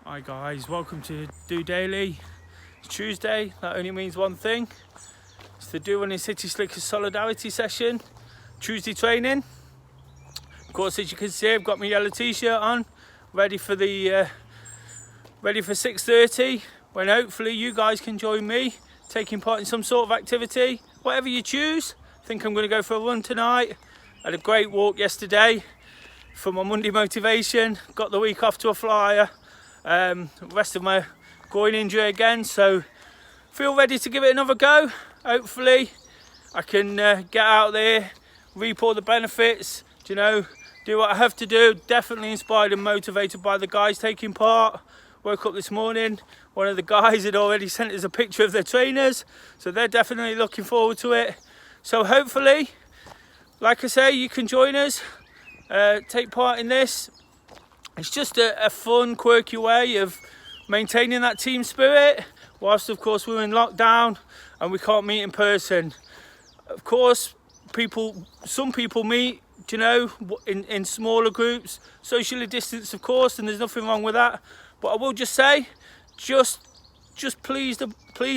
Hi guys, welcome to DOdaily. It's Tuesday, that only means one thing. It's the DOrunning City Slickers solidarity session, Tuesday training. Of course, as you can see, I've got my yellow t-shirt on, ready for 6:30, when hopefully you guys can join me, taking part in some sort of activity, whatever you choose. I think I'm going to go for a run tonight. I had a great walk yesterday for my Monday motivation, got the week off to a flyer. Rest of my groin injury again, so feel ready to give it another go. Hopefully I can get out there, reap all the benefits, do what I have to do. Definitely inspired and motivated by the guys taking part. Woke up this morning, one of the guys had already sent us a picture of their trainers, so they're definitely looking forward to it. So hopefully, like I say, you can join us, take part in this. It's just a fun, quirky way of maintaining that team spirit, whilst of course we're in lockdown and we can't meet in person. Of course, some people meet, in smaller groups, socially distanced of course, and there's nothing wrong with that. But I will just say, just please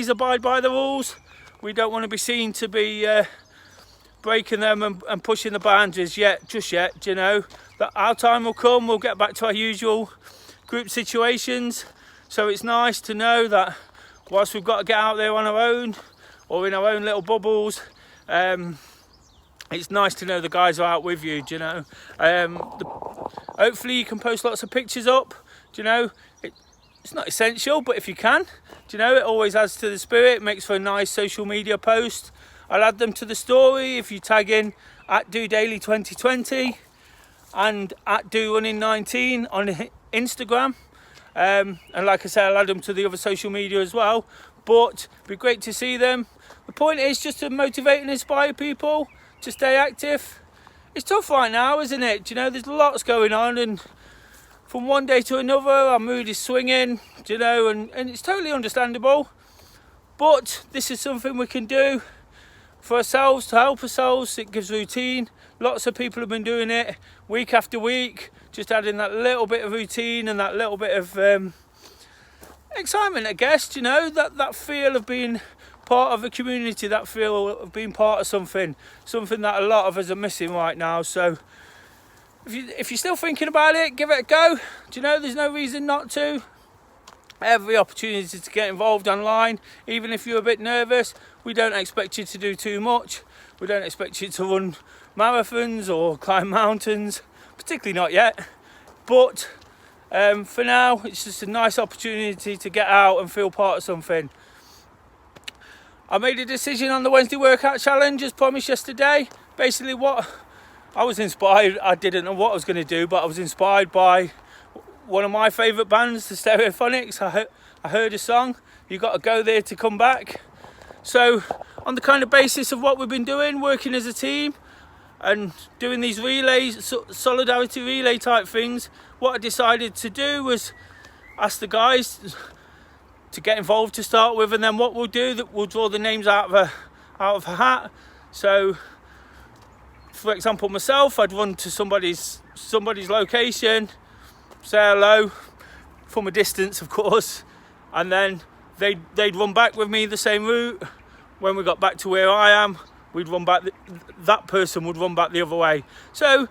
abide by the rules. We don't want to be seen to be breaking them and pushing the boundaries just yet. That our time will come, we'll get back to our usual group situations. So it's nice to know that whilst we've got to get out there on our own or in our own little bubbles, it's nice to know the guys are out with you. Hopefully you can post lots of pictures up. It's not essential, but if you can, it always adds to the spirit, makes for a nice social media post. I'll add them to the story if you tag in at DOdaily 2020 and at DOrunning19 on Instagram. And like I said, I'll add them to the other social media as well. But it'd be great to see them. The point is just to motivate and inspire people to stay active. It's tough right now, isn't it? There's lots going on, and from one day to another, our mood is swinging, and it's totally understandable. But this is something we can do for ourselves, to help ourselves. It gives routine. Lots of people have been doing it week after week, just adding that little bit of routine and that little bit of excitement, I guess. That feel of being part of a community, that feel of being part of something that a lot of us are missing right now. So if you're still thinking about it, give it a go. There's no reason not to. Every opportunity to get involved online, even if you're a bit nervous. We don't expect you to do too much. We don't expect you to run marathons or climb mountains, particularly not yet. But for now, it's just a nice opportunity to get out and feel part of something. I made a decision on the Wednesday workout challenge as promised yesterday. Basically what I was inspired, I didn't know what I was going to do, but I was inspired by one of my favourite bands, the Stereophonics. I heard a song, You Got to Go There to Come Back. So on the kind of basis of what we've been doing, working as a team and doing these relays, solidarity relay type things, what I decided to do was ask the guys to get involved to start with, and then what we'll do, we'll draw the names out of a hat. So for example, myself, I'd run to somebody's location, say hello from a distance of course, and then they'd run back with me the same route. When we got back to where I am, we'd run back, that person would run back the other way. So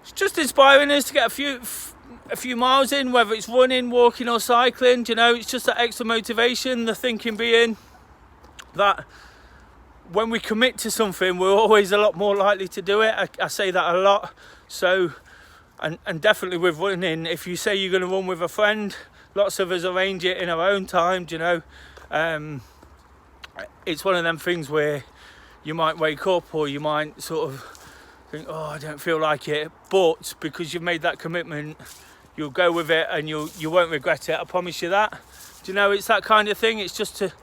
it's just inspiring us to get a few miles in, whether it's running, walking or cycling. It's just that extra motivation. The thinking being that when we commit to something, we're always a lot more likely to do it. I say that a lot. So and definitely with running, if you say you're going to run with a friend, lots of us arrange it in our own time. It's one of them things where you might wake up or you might sort of think, oh, I don't feel like it, but because you've made that commitment, you'll go with it and you won't regret it. I promise you that. It's that kind of thing. It's just to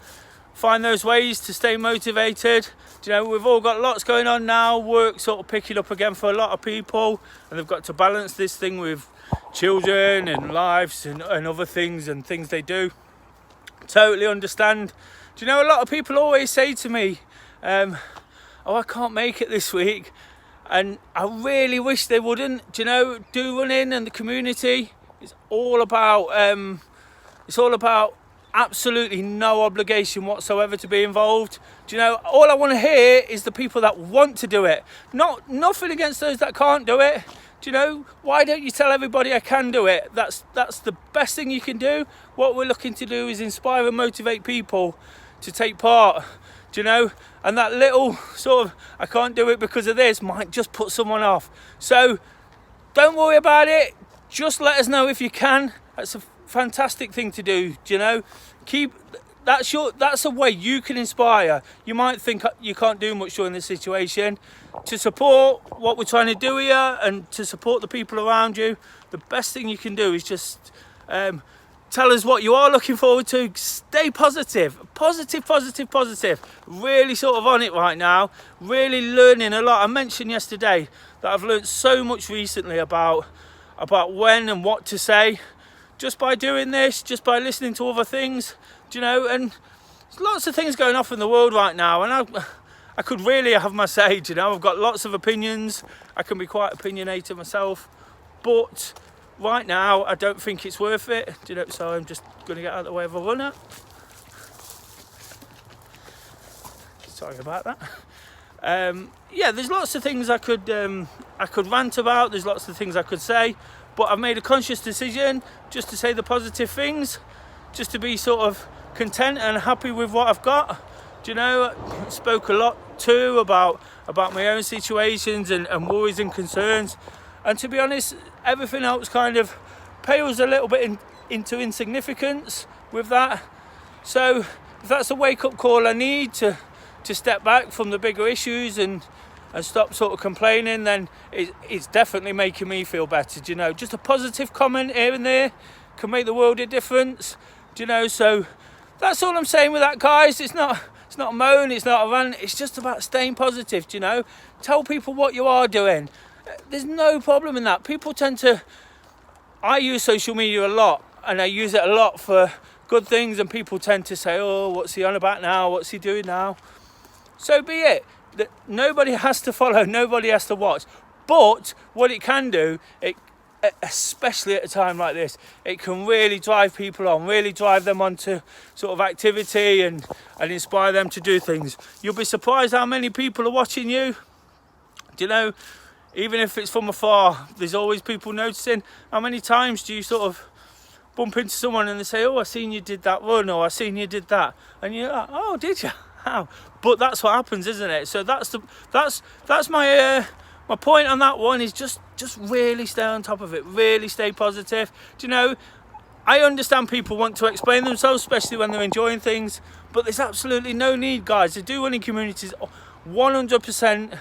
find those ways to stay motivated. We've all got lots going on now, work sort of picking up again for a lot of people, and they've got to balance this thing with children and lives and other things and things they do. Totally understand. A lot of people always say to me, oh, I can't make it this week, and I really wish they wouldn't. Do running and the community It's all about absolutely no obligation whatsoever to be involved. Do you know, all I want to hear is the people that want to do it. Nothing against those that can't do it. Do you know, why don't you tell everybody I can do it? That's the best thing you can do. What we're looking to do is inspire and motivate people to take part. Do you know, and that little sort of I can't do it because of this might just put someone off. So don't worry about it. Just let us know if you can. That's a fantastic thing to do. Do you know, that's a way you can inspire. You might think you can't do much during this situation. To support what we're trying to do here and to support the people around you, the best thing you can do is just tell us what you are looking forward to. Stay positive. Really sort of on it right now. Really learning a lot. I mentioned yesterday that I've learned so much recently about when and what to say. Just by doing this, just by listening to other things, do you know, and there's lots of things going off in the world right now, and I could really have my say, do you know. I've got lots of opinions. I can be quite opinionated myself, but right now I don't think it's worth it, do you know, so I'm just going to get out of the way of a runner. Sorry about that. Yeah, there's lots of things I could rant about, there's lots of things I could say, but I've made a conscious decision just to say the positive things, just to be sort of content and happy with what I've got. Do you know, I spoke a lot too about my own situations and worries and concerns, and to be honest, everything else kind of pales a little bit into insignificance with that. So if that's a wake-up call I need to step back from the bigger issues and stop sort of complaining, then it's definitely making me feel better. Do you know, just a positive comment here and there can make the world a difference. Do you know, so that's all I'm saying with that, guys. It's not a moan, it's not a rant, it's just about staying positive. Do you know, tell people what you are doing. There's no problem in that. I use social media a lot, and I use it a lot for good things, and people tend to say, oh, what's he on about now, what's he doing now? So be it. Nobody has to follow, nobody has to watch, but what it can do, especially at a time like this, it can really drive people on, really drive them onto sort of activity and inspire them to do things. You'll be surprised how many people are watching you. Do you know, even if it's from afar, there's always people noticing. How many times do you sort of bump into someone and they say, oh, I seen you did that run, or I seen you did that, and you're like, oh, did you? How? But that's what happens, isn't it? So that's my point on that one, is just really stay on top of it, really stay positive. Do you know, I understand people want to explain themselves, especially when they're enjoying things, but there's absolutely no need, guys. The DOrunning community is 100%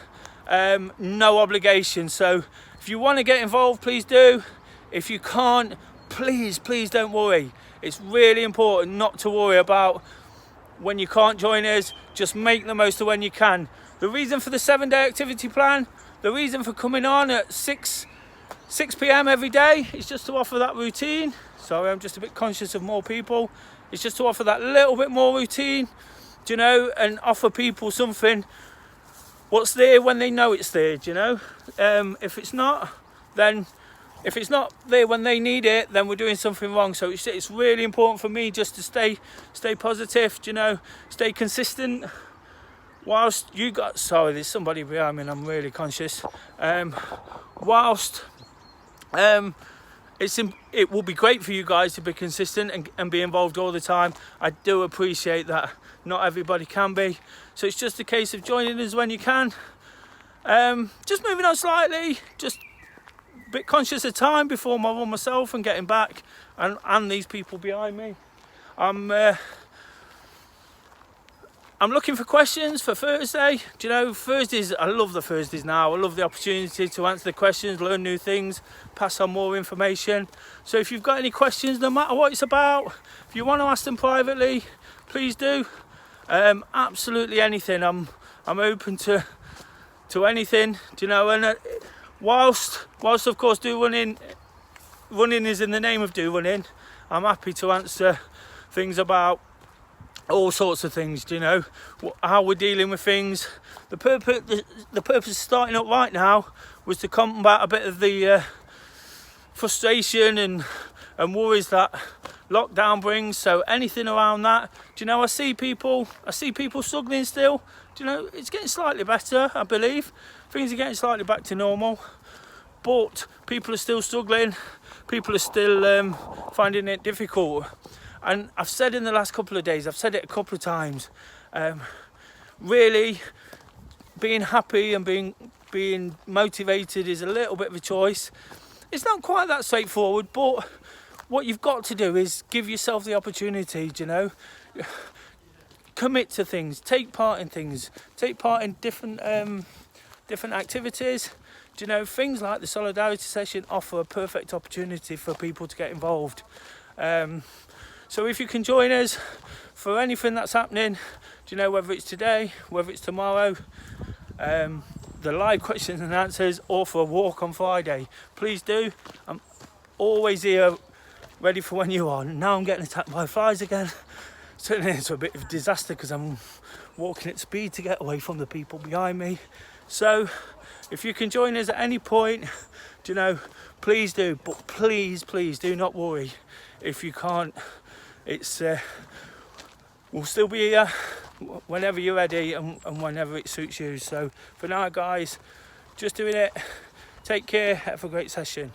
no obligation. So if you want to get involved, please do. If you can't, please don't worry. It's really important not to worry about when you can't join us. Just make the most of when you can. The reason for the 7-day activity plan, the reason for coming on at 6 p.m. every day is just to offer that routine. Sorry, I'm just a bit conscious of more people. It's just to offer that little bit more routine, do you know, and offer people something what's there when they know it's there, do you know. If it's not there when they need it, then we're doing something wrong. So it's really important for me just to stay positive, do you know, stay consistent. Whilst sorry, there's somebody behind me and I'm really conscious. Whilst it will be great for you guys to be consistent and be involved all the time, I do appreciate that not everybody can be. So it's just a case of joining us when you can. Just moving on slightly, just a bit conscious of time before I run myself and getting back, and these people behind me. I'm looking for questions for Thursday. Do you know, Thursdays, I love the Thursdays now. I love the opportunity to answer the questions, learn new things, pass on more information. So if you've got any questions, no matter what it's about, if you want to ask them privately, please do. Absolutely anything. I'm open to anything, do you know. And whilst of course running is in the name of DOrunning, I'm happy to answer things about all sorts of things, do you know, how we're dealing with things. The purpose of starting up right now was to combat a bit of the frustration and and worries that lockdown brings. So anything around that, do you know, I see people struggling still. Do you know, it's getting slightly better, I believe. Things are getting slightly back to normal, but people are still struggling. People are still finding it difficult. And I've said in the last couple of days, I've said it a couple of times, really being happy and being motivated is a little bit of a choice. It's not quite that straightforward, but what you've got to do is give yourself the opportunity, you know. Commit to things, take part in things, take part in different activities. Do you know, things like the solidarity session offer a perfect opportunity for people to get involved. So if you can join us for anything that's happening, do you know, whether it's today, whether it's tomorrow, the live questions and answers, or for a walk on Friday, please do. I'm always here, ready for when you are. Now I'm getting attacked by flies again. It's turning into a bit of a disaster because I'm walking at speed to get away from the people behind me. So if you can join us at any point, do you know, please do. But please do not worry if you can't. It's we'll still be here whenever you're ready and whenever it suits you. So for now, guys, just doing it. Take care. Have a great session.